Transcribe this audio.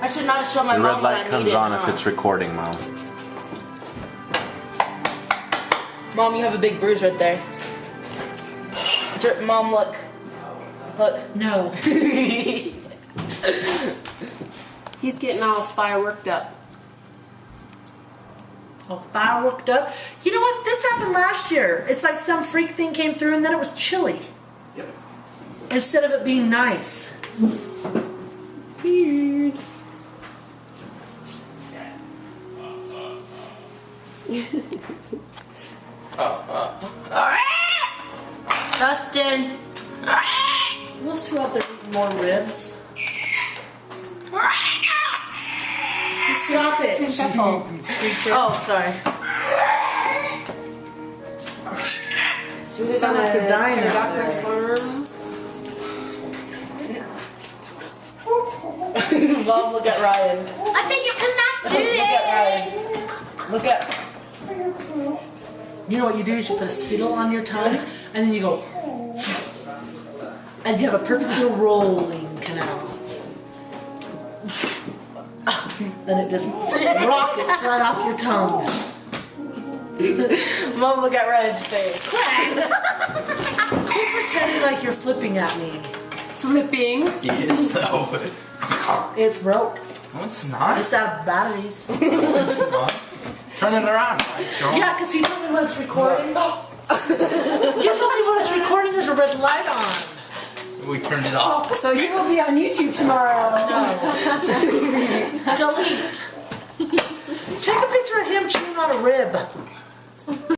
I should not show my The mom red light comes on if huh? it's recording, Mom. Mom, you have a big bruise right there. Mom, look. Look. No. He's getting all fireworked up. All fireworked up. You know what? This happened last year. It's like some freak thing came through and then it was chilly. Yep. Instead of it being nice. Weird. Dustin. Those two out there eating more ribs. Stop it. Screecher. Oh, sorry. They sound like they're dying out Dr. there. Farm. Mom, look at Ryan. I think you cannot do Look at Ryan. Look at. You know what you do is you put a Skittle on your tongue and then you go and you have a perfect little rolling canal. Then it just rockets right off your tongue. Mom, look at Ryan's face. Quit pretending like you're flipping at me. Flipping. He is though. It's broke. No, it's not. It's out of batteries. It's not. Turn it around. Right, Joe? Yeah, because you told me when it's recording. You told me when it's recording there's a red light on. We turned it off. So you will be on YouTube tomorrow. No. Delete. Take a picture of him chewing on a rib.